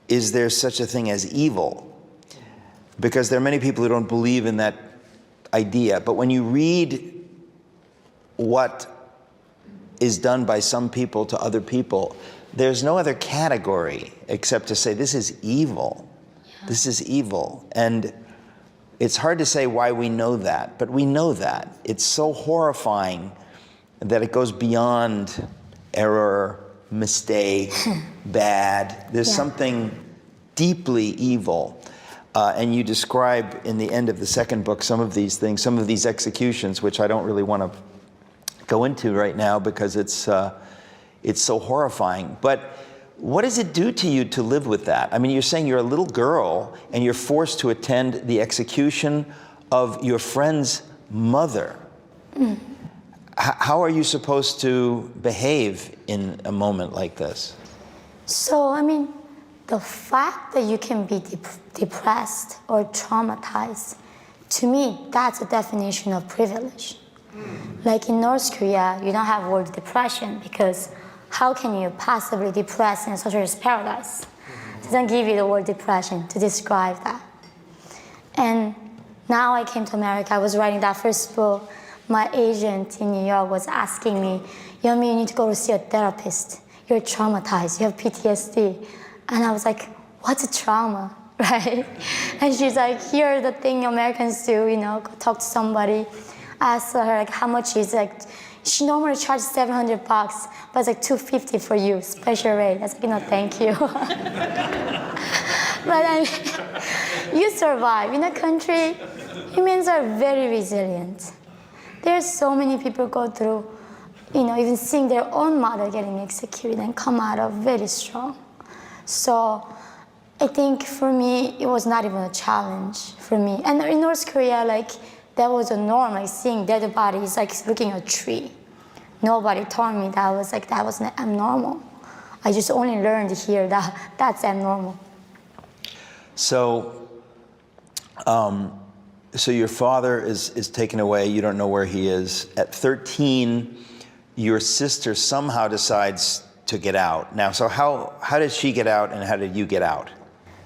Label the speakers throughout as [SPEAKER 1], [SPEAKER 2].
[SPEAKER 1] is there such a thing as evil? Because there are many people who don't believe in that idea. But when you read what is done by some people to other people, there's no other category except to say this is evil. Yeah. This is evil. And it's hard to say why we know that, but we know that. It's so horrifying that it goes beyond error, mistake, bad. There's something deeply evil. And you describe in the end of the second book some of these things, some of these executions, which I don't really want to go into right now because it's so horrifying. But what does it do to you to live with that? I mean, you're saying you're a little girl and you're forced to attend the execution of your friend's mother. Mm. How are you supposed to behave in a moment like this?
[SPEAKER 2] So, I mean, the fact that you can be depressed or traumatized, to me, that's a definition of privilege. Like in North Korea, you don't have the word depression because how can you possibly depress in a socialist paradise? It doesn't give you the word depression to describe that. And now I came to America, I was writing that first book. My agent in New York was asking me, Yeonmi, you need to go to see a therapist. You're traumatized, you have PTSD. And I was like, what's a trauma, right? And she's like, here are the thing Americans do, you know, go talk to somebody. I asked her, like, how much is it? Like, she normally charges $700, but it's like $250 for you, special rate. I was like, no, thank you. But I mean, you survive. In a country, humans are very resilient. There's so many people go through, you know, even seeing their own mother getting executed and come out of very strong. So I think for me, it was not even a challenge for me. And in North Korea, like, that was a norm, like seeing dead bodies, like looking at a tree. Nobody told me that was abnormal. I just only learned here that that's abnormal.
[SPEAKER 1] So, so your father is taken away, you don't know where he is. At 13, your sister somehow decides to get out. Now, so how did she get out and how did you get out?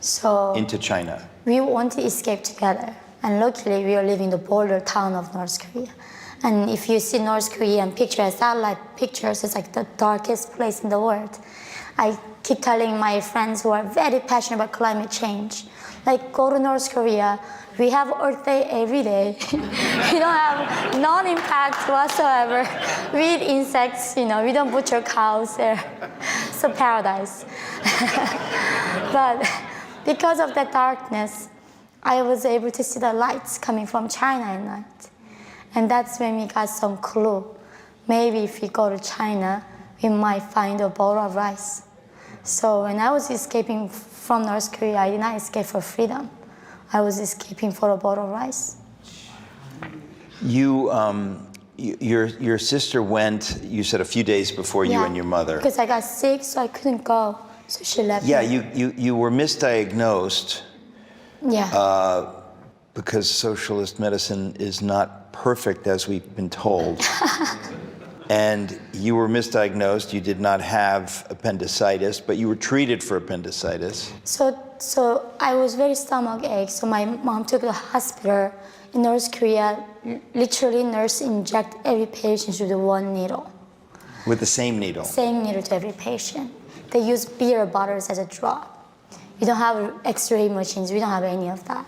[SPEAKER 2] So
[SPEAKER 1] into China?
[SPEAKER 2] We want to escape together. And luckily, we are living in the border town of North Korea. And if you see North Korean pictures, satellite pictures, it's like the darkest place in the world. I keep telling my friends who are very passionate about climate change, like, go to North Korea. We have Earth Day every day. We don't have non-impact whatsoever. We eat insects, you know, we don't butcher cows there. It's a paradise. But because of that darkness, I was able to see the lights coming from China at night. And that's when we got some clue. Maybe if we go to China, we might find a bowl of rice. So when I was escaping from North Korea, I did not escape for freedom. I was escaping for a bowl of rice.
[SPEAKER 1] Your sister went, you said, a few days before you and your mother.
[SPEAKER 2] Because I got sick, so I couldn't go. So she left me.
[SPEAKER 1] Yeah, you were misdiagnosed.
[SPEAKER 2] Yeah.
[SPEAKER 1] Because socialist medicine is not perfect, as we've been told. And you were misdiagnosed. You did not have appendicitis, but you were treated for appendicitis.
[SPEAKER 2] So I was very stomach ache. So my mom took the hospital in North Korea. Literally, nurse inject every patient with one needle.
[SPEAKER 1] With the same needle? Same
[SPEAKER 2] needle to every patient. They use beer bottles as a drug. We don't have X-ray machines. We don't have any of that.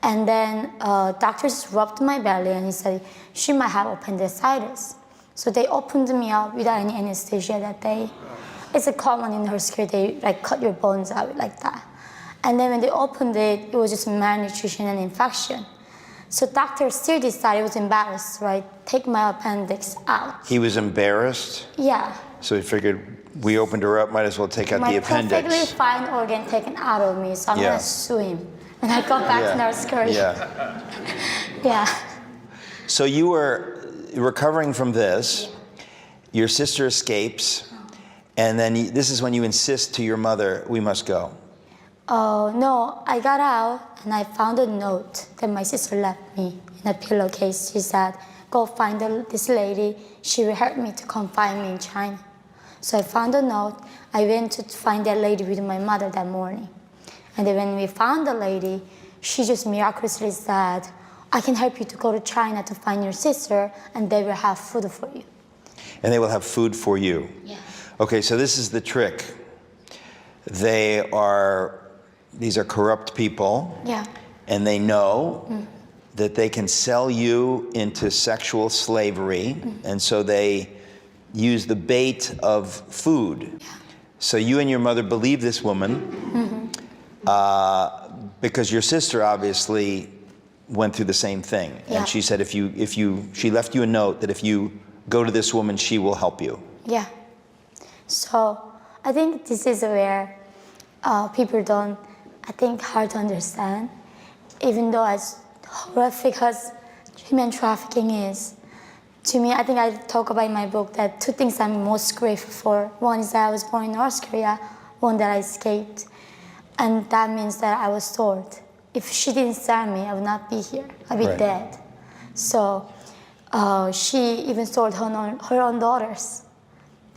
[SPEAKER 2] And then doctors rubbed my belly and he said, she might have appendicitis. So they opened me up without any anesthesia that day. It's a common in North Korea, they like cut your bones out like that. And then when they opened it, it was just malnutrition and infection. So doctor still decided, he was embarrassed, right? Take my appendix out.
[SPEAKER 1] He was embarrassed?
[SPEAKER 2] Yeah.
[SPEAKER 1] So he figured, we opened her up, might as well take out the appendix.
[SPEAKER 2] My perfectly fine organ taken out of me, so I'm gonna sue him. And I go back to North Korea.
[SPEAKER 1] Yeah.
[SPEAKER 2] Yeah.
[SPEAKER 1] So you were recovering from this, your sister escapes, and then this is when you insist to your mother, we must go.
[SPEAKER 2] Oh, no, I got out and I found a note that my sister left me in a pillowcase. She said, go find this lady, she will help me to confine me in China. So I found a note. I went to find that lady with my mother that morning. And then when we found the lady, she just miraculously said, I can help you to go to China to find your sister, and they will have food for you.
[SPEAKER 1] And they will have food for you.
[SPEAKER 2] Yeah.
[SPEAKER 1] Okay, so this is the trick. These are corrupt people.
[SPEAKER 2] Yeah.
[SPEAKER 1] And they know that they can sell you into sexual slavery. And so they use the bait of food.
[SPEAKER 2] Yeah.
[SPEAKER 1] So you and your mother believe this woman because your sister obviously went through the same thing.
[SPEAKER 2] Yeah.
[SPEAKER 1] And she said she left you a note that if you go to this woman, she will help you.
[SPEAKER 2] Yeah. So I think this is where people don't, I think, hard to understand. Even though as horrific as human trafficking is, to me, I think I talk about in my book that two things I'm most grateful for. One is that I was born in North Korea, one that I escaped. And that means that I was sold. If she didn't sell me, I would not be here. I'd be dead. So she even sold her own daughters.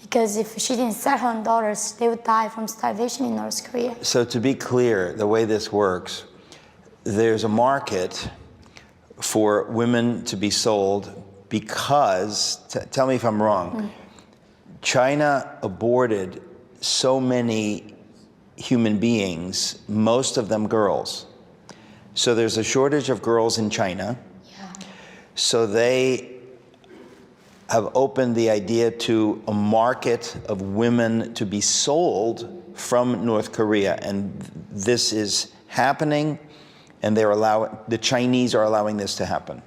[SPEAKER 2] Because if she didn't sell her own daughters, they would die from starvation in North Korea.
[SPEAKER 1] So to be clear, the way this works, there's a market for women to be sold because, tell me if I'm wrong, China aborted so many human beings, most of them girls. So there's a shortage of girls in China.
[SPEAKER 2] Yeah.
[SPEAKER 1] So they have opened the idea to a market of women to be sold from North Korea. And this is happening, and the Chinese are allowing this to happen.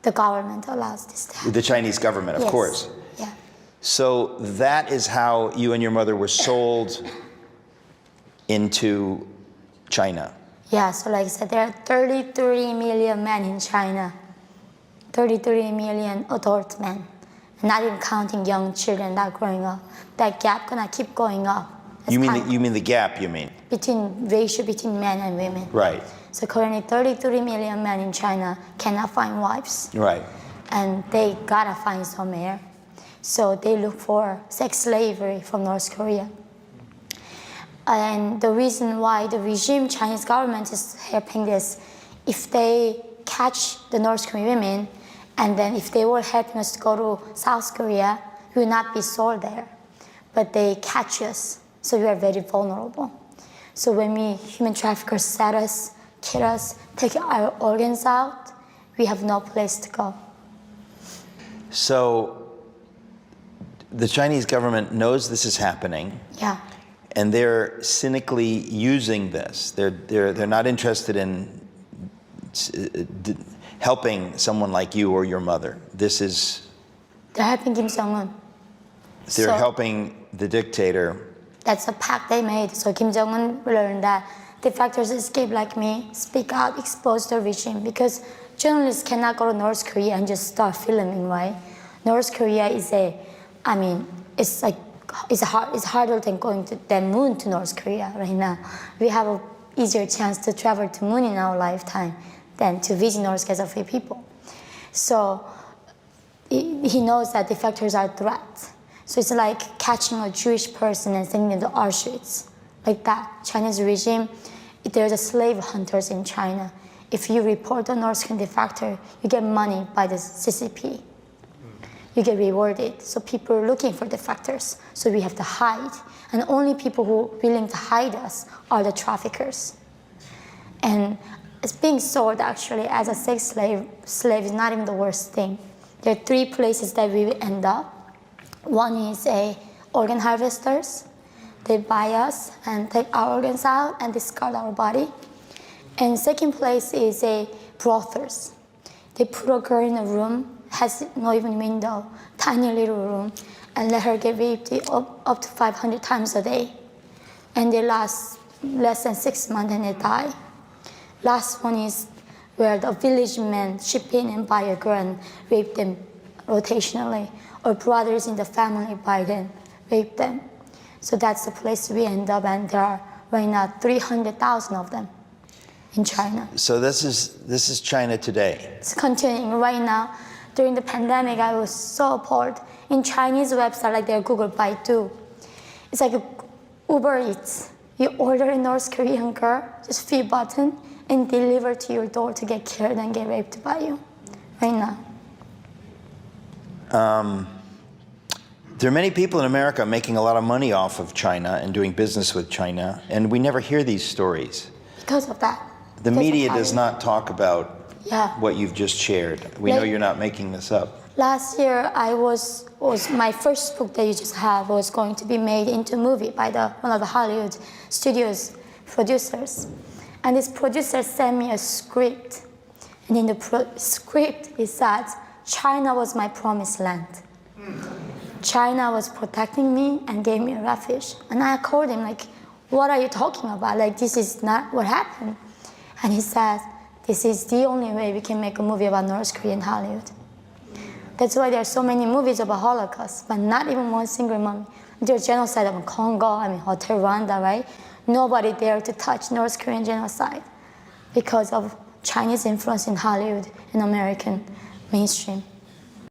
[SPEAKER 2] The government allows this to happen.
[SPEAKER 1] The Chinese government, of
[SPEAKER 2] Yes.
[SPEAKER 1] course.
[SPEAKER 2] Yeah.
[SPEAKER 1] So that is how you and your mother were sold into China.
[SPEAKER 2] Yeah, so like I said, there are 33 million men in China. 33 million adult men. Not even counting young children that are growing up. That gap gonna keep going up.
[SPEAKER 1] You mean the gap, you mean?
[SPEAKER 2] Ratio between men and women.
[SPEAKER 1] Right.
[SPEAKER 2] So currently 33 million men in China cannot find wives.
[SPEAKER 1] Right.
[SPEAKER 2] And they gotta find somewhere. So they look for sex slavery from North Korea. And the reason why the regime, Chinese government is helping this, if they catch the North Korean women, and then if they were helping us to go to South Korea, we would not be sold there. But they catch us, so we are very vulnerable. So when human traffickers set us, kill us, take our organs out, we have no place to go.
[SPEAKER 1] So the Chinese government knows this is happening.
[SPEAKER 2] Yeah.
[SPEAKER 1] And they're cynically using this. They're not interested in helping someone like you or your mother. They're
[SPEAKER 2] helping Kim Jong-un.
[SPEAKER 1] They're helping the dictator.
[SPEAKER 2] That's a pact they made. So Kim Jong-un learned that defectors escape like me, speak out, expose the regime. Because journalists cannot go to North Korea and just start filming, right? North Korea is it's harder than going to the moon to North Korea right now. We have an easier chance to travel to moon in our lifetime than to visit North Korea as a free people. So he knows that defectors are threats. So it's like catching a Jewish person and sending them to Auschwitz, like that. Chinese regime, there's a slave hunters in China. If you report a North Korean defector, you get money by the CCP. You get rewarded. So people are looking for defectors. So we have to hide. And only people who are willing to hide us are the traffickers. And it's being sold actually as a sex slave is not even the worst thing. There are 3 places that we will end up. One is organ harvesters. They buy us and take our organs out and discard our body. And second place is brothels. They put a girl in a room, has no even window, tiny little room, and let her get raped up to 500 times a day. And they last less than 6 months and they die. Last one is where the village men ship in and buy a girl and rape them rotationally, or brothers in the family buy them, rape them. So that's the place we end up, and there are right now 300,000 of them in China.
[SPEAKER 1] So this is China today.
[SPEAKER 2] It's continuing right now. During the pandemic, I was so appalled. In Chinese website, like their Google Baidu, It's like Uber Eats. You order a North Korean girl, just few button, and deliver to your door to get killed and get raped by you, right now.
[SPEAKER 1] There are many people in America making a lot of money off of China and doing business with China, and we never hear these stories.
[SPEAKER 2] Because of that.
[SPEAKER 1] The media does not talk about
[SPEAKER 2] Yeah.
[SPEAKER 1] what you've just shared. We know you're not making this up.
[SPEAKER 2] Last year, was my first book that you just have was going to be made into a movie by one of the Hollywood studios producers. And this producer sent me a script. And in the script, it said, China was my promised land. China was protecting me and gave me a refuge. And I called him like, what are you talking about? Like, this is not what happened. And he said, this is the only way we can make a movie about North Korea in Hollywood. That's why there are so many movies about Holocaust, but not even one single movie. There's genocide of Congo, Hotel Rwanda, right? Nobody dared to touch North Korean genocide because of Chinese influence in Hollywood and American mainstream.